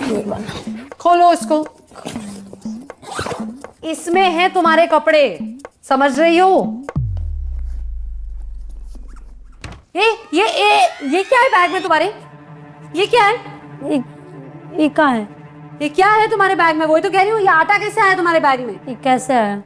ये वाला खोलो इसको। इसमें है तुम्हारे कपड़े, समझ रही हो? ये क्या है बैग में तुम्हारे? ये क्या है? ये क्या है? ये क्या है तुम्हारे बैग में? वही तो कह रही हूँ, ये आटा कैसे आया तुम्हारे बैग में? ये कैसे है?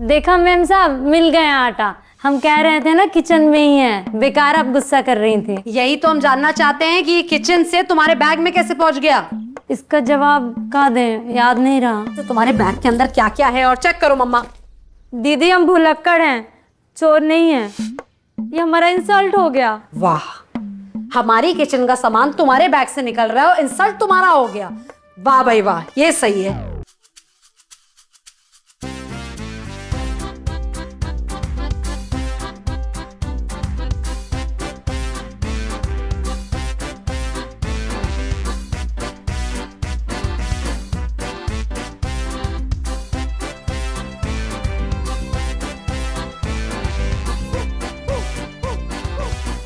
देखा मैम साहब, मिल गया आटा। हम कह रहे थे ना किचन में ही है, बेकार आप गुस्सा कर रही थी। यही तो हम जानना चाहते हैं कि ये किचन से तुम्हारे बैग में कैसे पहुंच गया। इसका जवाब कहाँ दें, याद नहीं रहा। तो तुम्हारे बैग के अंदर क्या क्या है और चेक करो मम्मा। दीदी हम भुलक्कड़ हैं, चोर नहीं है। ये हमारा इंसल्ट हो गया। वाह, हमारी किचन का सामान तुम्हारे बैग से निकल रहा है और इंसल्ट तुम्हारा हो गया। वाह भाई वाह, ये सही है।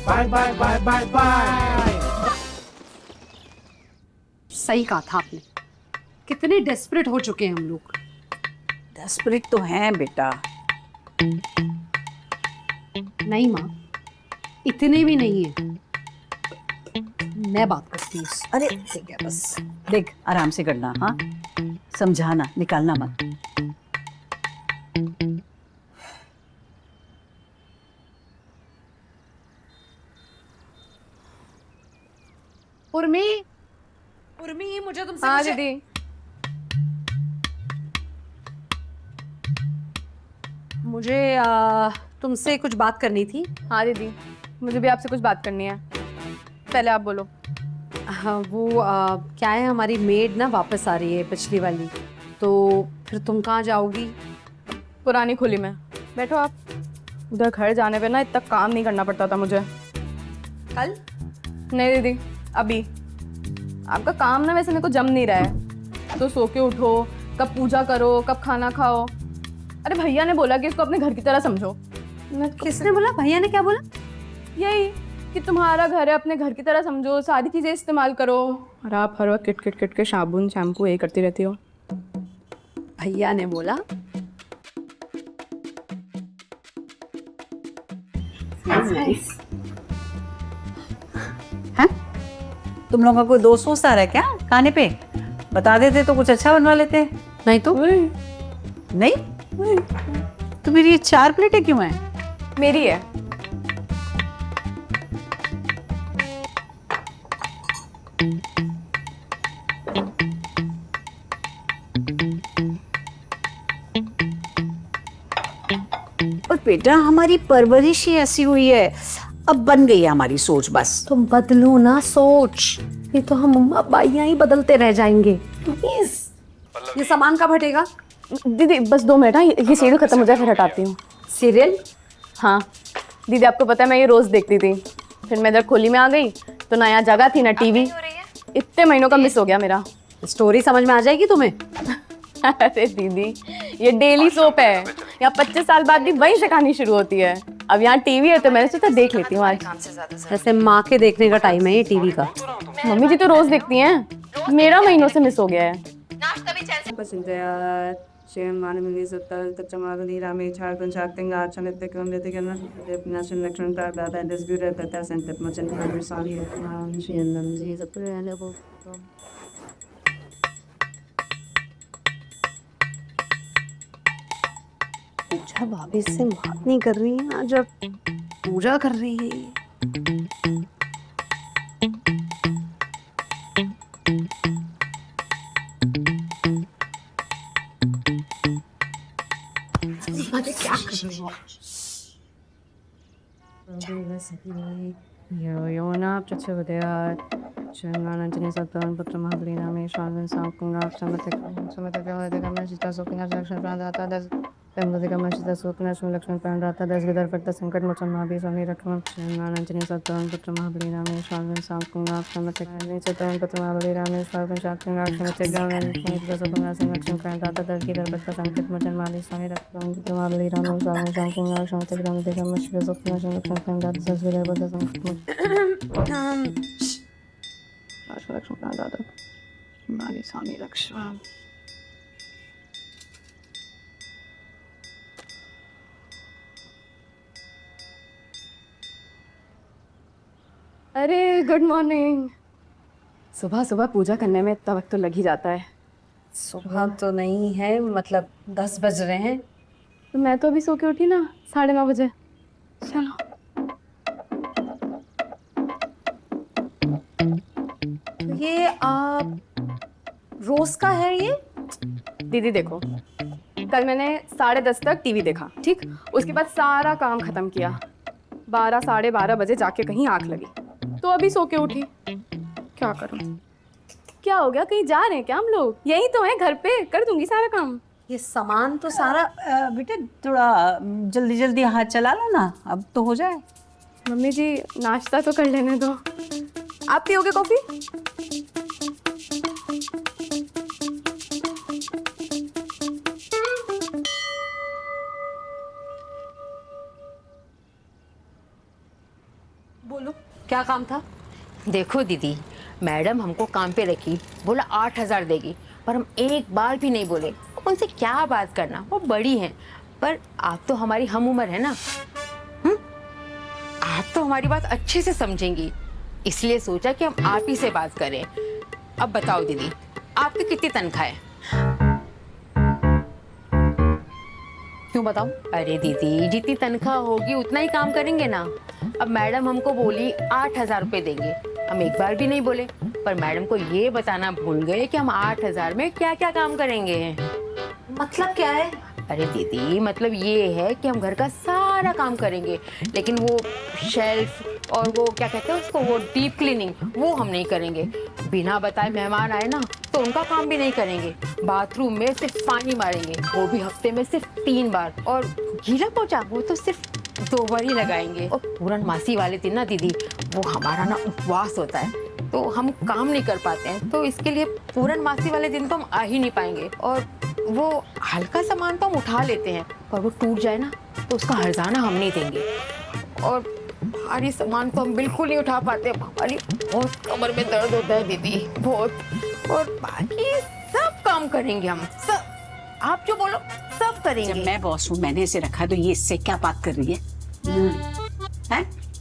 Bye bye bye bye bye. सही कहा था आपने, कितने डेस्परेट हो चुके हैं हम लोग। डेस्परेट तो हैं बेटा। नहीं माँ, इतने भी नहीं है। मैं बात करती हूँ। अरे ठीक है, बस देख आराम से करना। हाँ, समझाना, निकालना मत। उर्मी, उर्मी मुझे तुमसे हाँ कुछ- दीदी। मुझे तुमसे कुछ बात करनी थी। हाँ दीदी, मुझे भी आपसे कुछ बात करनी है। पहले आप बोलो। हाँ वो क्या है, हमारी मेड ना वापस आ रही है, पिछली वाली। तो फिर तुम कहाँ जाओगी? पुरानी खुली में। बैठो आप। उधर घर जाने पे ना इतना काम नहीं करना पड़ता था मुझे। कल? नहीं दीदी, अभी। आपका काम ना वैसे मेरे को जम नहीं रहा है। तो सो के उठो, कब पूजा करो, कब खाना खाओ। अरे भैया ने बोला कि इसको अपने घर की तरह समझो। किसने बोला? भैया ने क्या बोला? यही कि तुम्हारा घर है, अपने घर की तरह समझो, सारी चीज़ें इस्तेमाल करो। और आप हर वक्त किट किट किट के साबुन शैम्पू यही करती रहती हो। भैया ने बोला? हैं? तुम लोगों को दोस्त वोस्त आ रहा है क्या खाने पे? बता देते तो कुछ अच्छा बनवा लेते। नहीं तो नहीं? तो मेरी ये 4 प्लेटें क्यों हैं? मेरी है। और बेटा हमारी परवरिश ही ऐसी हुई है, अब बन गई है हमारी सोच। बस तुम बदलो ना सोच, ये तो हम मम्मा बाइयां ही बदलते रह जाएंगे। प्लीज। ये सामान कब हटेगा? दीदी बस 2 मिनट। हाँ, ये सीरियल खत्म हो जाए फिर हटाती हूँ। सीरियल? हाँ दीदी, आपको पता है मैं ये रोज देखती थी। फिर मैं इधर खोली में आ गई तो ना यहाँ जगह थी ना टीवी। इतने महीनों का मिस हो गया मेरा। स्टोरी समझ में आ जाएगी तुम्हें? अरे दीदी, ये डेली सोप है। यहाँ 25 साल बाद भी वहीं से कहानी शुरू होती है। अब यहाँ टीवी है तो मैंने सोचा देख लेती हूँ आज। ऐसे माँ के देखने का टाइम है ये टीवी का। मम्मी जी तो रोज देखती हैं, मेरा महीनों से मिस हो गया है। पूजा भाभी से बात नहीं कर रही है आज, अब पूजा कर रही है ये। क्या कर रही हो? लक्ष्मण प्राण राता 10 गिदर पड़ता संकट मोचन महावीर स्वामी रक्षण आंजनेय सत्तवन पुत्र महाबली रामेश स्वामी सांकुंगा समते सत्तवन पुत्र महाबली रामेश स्वामी शाकुंगा समते गण सत्तवन संरक्षण प्राण राता 10 गिदर पड़ता संकट मोचन महाबली स्वामी रक्षण पुत्र महाबली रामेश स्वामी सांकुंगा समते ग्राम देखा मश्क सत्तवन संरक्षण प्राण राता 10 गिदर पड़ता संकट मोचन लक्ष्मण प्राण राता मागे स्वामी लक्ष्मण। अरे गुड मॉर्निंग। सुबह सुबह पूजा करने में इतना वक्त तो लग ही जाता है। सुबह तो नहीं है, मतलब 10 बज रहे हैं। तो मैं तो अभी सो के उठी ना 9:30 बजे। चलो। ये रोज का है ये? दीदी देखो, कल मैंने 10:30 तक टीवी देखा, ठीक, उसके बाद सारा काम खत्म किया। 12 साढ़े 12 बजे जाके कहीं आंख लगी, तो अभी सो के उठी। क्या करूं? क्या हो गया, कहीं जा रहे हैं क्या हम लोग? यही तो है घर पे, कर दूंगी सारा काम। ये सामान तो सारा बेटा थोड़ा जल्दी जल्दी हाथ चला लो ना, अब तो हो जाए। मम्मी जी नाश्ता तो कर लेने दो। आप पियोगे कॉफी? बोलो, क्या काम था? देखो दीदी, मैडम हमको काम पे रखी, बोला 8,000 देगी, पर हम एक बार भी नहीं बोले। अब उनसे क्या बात करना, वो बड़ी हैं, पर आप तो हमारी हम उम्र है ना। आप तो हमारी बात अच्छे से समझेंगी, इसलिए सोचा कि हम आप ही से बात करें। अब बताओ दीदी, आपकी कितनी तनख्वाह है? क्यों बताओ? अरे दीदी, जितनी तनख्वाह होगी उतना ही काम करेंगे ना। अब मैडम हमको बोली 8,000 रुपये देंगे, हम एक बार भी नहीं बोले, पर मैडम को ये बताना भूल गए कि हम 8,000 में क्या क्या काम करेंगे। मतलब क्या है? अरे दीदी, मतलब ये है कि हम घर का सारा काम करेंगे, लेकिन वो शेल्फ और वो क्या कहते हैं उसको, वो डीप क्लीनिंग, वो हम नहीं करेंगे। बिना बताए मेहमान आए ना तो उनका काम भी नहीं करेंगे। बाथरूम में सिर्फ पानी मारेंगे, वो भी हफ्ते में सिर्फ 3 बार, और गीला पोछा वो तो सिर्फ 2 बार ही लगाएंगे। और पूर्णमासी वाले दिन ना दीदी, वो हमारा ना उपवास होता है, तो हम काम नहीं कर पाते हैं, तो इसके लिए पूर्णमासी वाले दिन तो हम आ ही नहीं पाएंगे। और वो हल्का सामान तो हम उठा लेते हैं, पर वो टूट जाए ना तो उसका हर्जाना हम नहीं देंगे। और भारी सामान तो हम बिल्कुल नहीं उठा पाते, हमारी बहुत कमर में दर्द होता है दीदी, बहुत। और बाकी सब काम करेंगे हम, सब आप जो बोलो सब करेंगे। जब मैं बॉस हूँ, मैंने इसे रखा, तो ये इससे क्या बात कर रही है?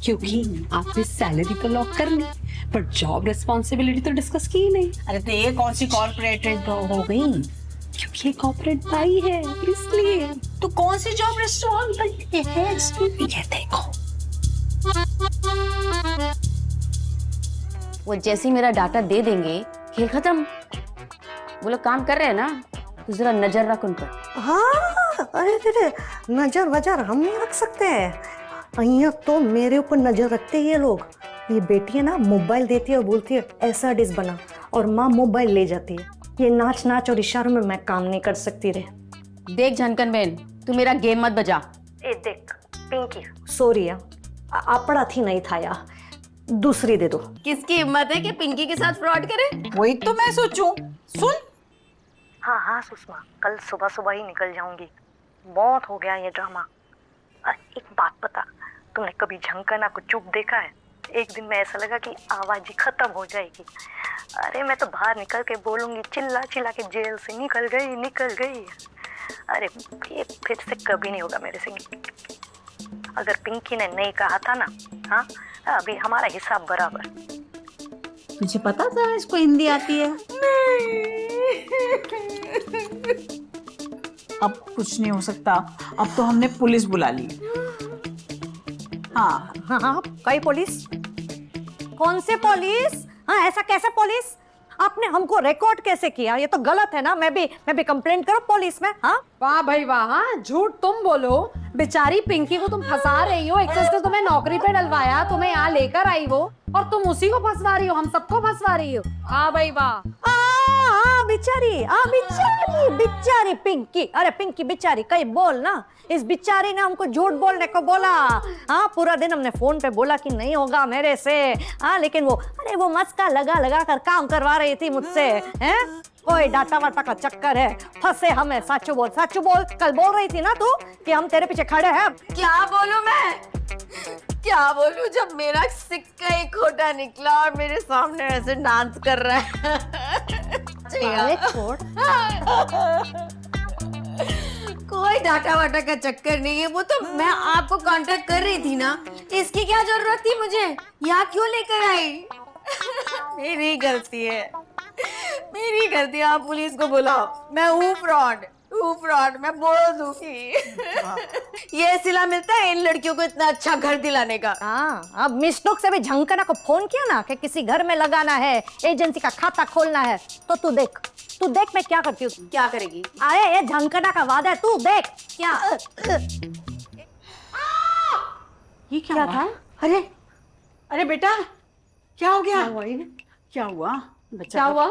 क्योंकि आपने सैलरी तो लॉक कर ली, पर जॉब रिस्पॉन्सिबिलिटी तो डिस्कस की ही नहीं। अरे तो ये कौन सी कॉर्पोरेटेड हो गई? क्योंकि ये कॉर्पोरेट भाई है, इसलिए। तो कौन सी जॉब रिस्पॉन्सिबिलिटी है इसकी? ये देखो, वो जैसे ही मेरा डाटा दे देंगे, खेल खत्म। वो लोग काम कर रहे हैं ना, तो जरा नजर रख उन पर। हाँ, अरे तेरे नजर वजर हम नहीं रख सकते हैं। अहिया तो मेरे ऊपर नजर रखते हैं ये लोग। ये बेटी है ना, मोबाइल देती है और बोलती है ऐसा डिश बना, और माँ मोबाइल ले जाती है। ये नाच नाच और इशारों में मैं काम नहीं कर सकती रे। देख झनकन बहन, तू मेरा गेम मत बजा। ए देख पिंकी, सॉरी अपड़ा थी नहीं था या, दूसरी दे दो। किसकी हिम्मत है कि पिंकी के साथ फ्रॉड करे? वही तो मैं सोचूं। सुन, हाँ हाँ सुषमा, कल सुबह सुबह ही निकल जाऊंगी। बहुत हो गया ये ड्रामा। एक बात बता, तुमने कभी झंकना को चुप देखा है? एक दिन में ऐसा लगा कि आवाज ही खत्म हो जाएगी। अरे मैं तो बाहर निकल के बोलूंगी, चिल्ला चिल्ला के जेल से निकल गई निकल गई। अरे ये फिर से कभी नहीं होगा मेरे से। अगर पिंकी ने नहीं कहा था ना, हाँ अभी हमारा हिसाब बराबर। तुझे पता था इसको हिंदी आती है? अब कुछ नहीं हो सकता, अब तो हमने पुलिस बुला ली। हाँ हाँ हाँ, कई पुलिस? कौन से पुलिस? हाँ ऐसा कैसे पुलिस? आपने हमको रिकॉर्ड कैसे किया? ये तो गलत है ना। मैं भी कंप्लेंट करूं पुलिस में? हाँ वाह भाई वाह, हाँ झूठ तुम बोलो। बेचारी पिंकी को तुम फंसा रही हो, एक से तुम्हें नौकरी पे डलवाया, तुम्हें यहाँ लेकर आई वो, और तुम उसी को फंसवा रही हो, हम सबको फंसवा रही हो। हाँ भाई वाह। बेचारी पिंकी। अरे पिंकी बेचारी, कहीं बोल ना। इस बेचारी ने हमको झूठ बोलने को बोला। हाँ पूरा दिन हमने फोन पे बोला कि नहीं होगा मेरे से। हाँ लेकिन वो मस्का लगा लगा कर काम करवा रही थी मुझसे। हैं? कोई डाटा वाटा का चक्कर है, फंसे हमें। सच बोल सच बोल। कल बोल रही थी ना तू कि हम तेरे पीछे खड़े हैं। क्या बोलूं मैं, क्या बोलूं, जब मेरा सिक्का एक खोटा निकला और मेरे सामने ऐसे डांस कर रहा है। चलेगा। अरे छोड़। कोई डाटा वाटा का चक्कर नहीं है, वो तो मैं आपको कांटेक्ट कर रही थी ना, इसकी क्या जरूरत थी मुझे, यहाँ क्यों लेकर आई? मेरी गलती है, मेरी गलती है। आप पुलिस को बुलाओ, मैं हूँ फ्रॉड, मैं बोल दूंगी। ये सिला मिलता है इन लड़कियों को इतना अच्छा घर दिलाने का। हाँ, अब मिस्टोक से भी झंकना को फोन किया ना कि किसी घर में लगाना है, एजेंसी का खाता खोलना है, तो तू देख मैं क्या करती हूँ। क्या करेगी? अरे ये झंकना का वादा है, तू देख क्या। ये क्या था? अरे बेटा, क्या हो गया? क्या हुआ बच्चा? क्या हुआ?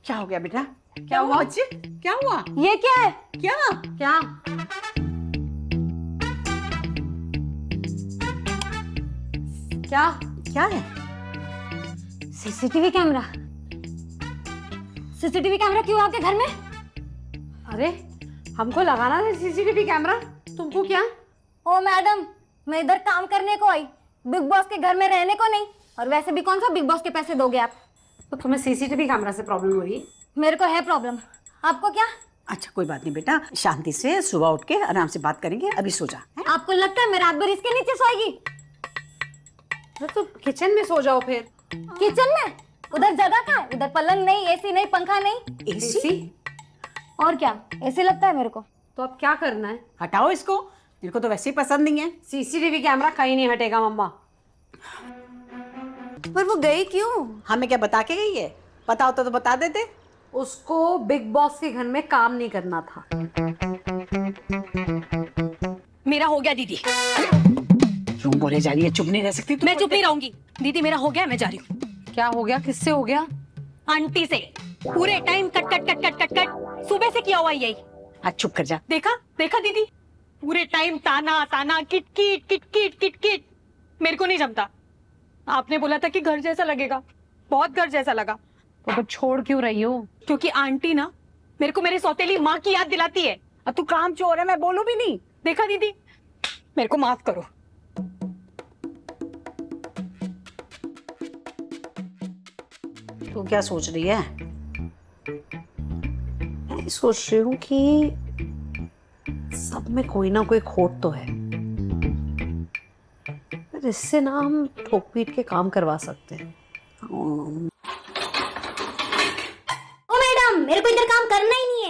क्या हो गया बेटा? क्या हुआ बच्चे? क्या हुआ? ये क्या है? क्या? क्या है? सीसीटीवी कैमरा क्यों आपके घर में? अरे हमको लगाना है सीसीटीवी कैमरा, तुमको क्या? ओ मैडम, मैं इधर काम करने को आई, बिग बॉस के घर में रहने को नहीं। और वैसे भी कौन सा बिग बॉस के पैसे दोगे आप? तो तुम्हें सीसीटीवी कैमरा से प्रॉब्लम हो रही है? मेरे को है प्रॉब्लम, आपको क्या? अच्छा कोई बात नहीं बेटा, शांति से सुबह उठ के आराम से बात करेंगे, अभी सो जा। आपको लगता है मैं रात भर इसके नीचे सोएगी? अरे तो किचन में सो जाओ फिर। किचन में? उधर जगह कहाँ है? उधर पलंग नहीं, एसी नहीं, पंखा नहीं। एसी? और क्या, ऐसे लगता है मेरे को। तो अब क्या करना है? हटाओ इसको, मेरे को तो वैसे ही पसंद नहीं है। सीसीटीवी कैमरा कहीं नहीं हटेगा मम्मा। पर वो गई क्यों? हमें क्या बता के गई है? पता होता तो बता देते। उसको बिग बॉस के घर में काम नहीं करना था। मेरा हो गया दीदी, क्यों बोले जा रही है? चुप नहीं रह सकती तू? मैं चुप नहीं रहूंगी। दीदी मेरा हो गया, मैं जा रही हूँ। क्या हो गया? किससे हो गया? आंटी से पूरे time cut cut cut cut cut cut सुबह से किया हुआ यही। आज चुप कर जा। देखा दीदी, पूरे टाइम ताना ताना, kit kit kit kit kit kit. मेरे को नहीं जमता। आपने बोला था कि घर जैसा लगेगा, बहुत घर जैसा लगा। तो छोड़ क्यों रही हो? क्योंकि आंटी ना मेरे को मेरी सौतेली माँ की याद दिलाती है। अब तू काम चोर है, मैं बोलूं भी नहीं। देखा दीदी, मेरे को माफ करो। तू क्या सोच रही है? मैं सोच रही हूँ कि सब में कोई ना कोई खोट तो है, पर इससे ना हम ठोक पीट के काम करवा सकते हैं। ओ मैडम, मेरे को इधर काम करना ही नहीं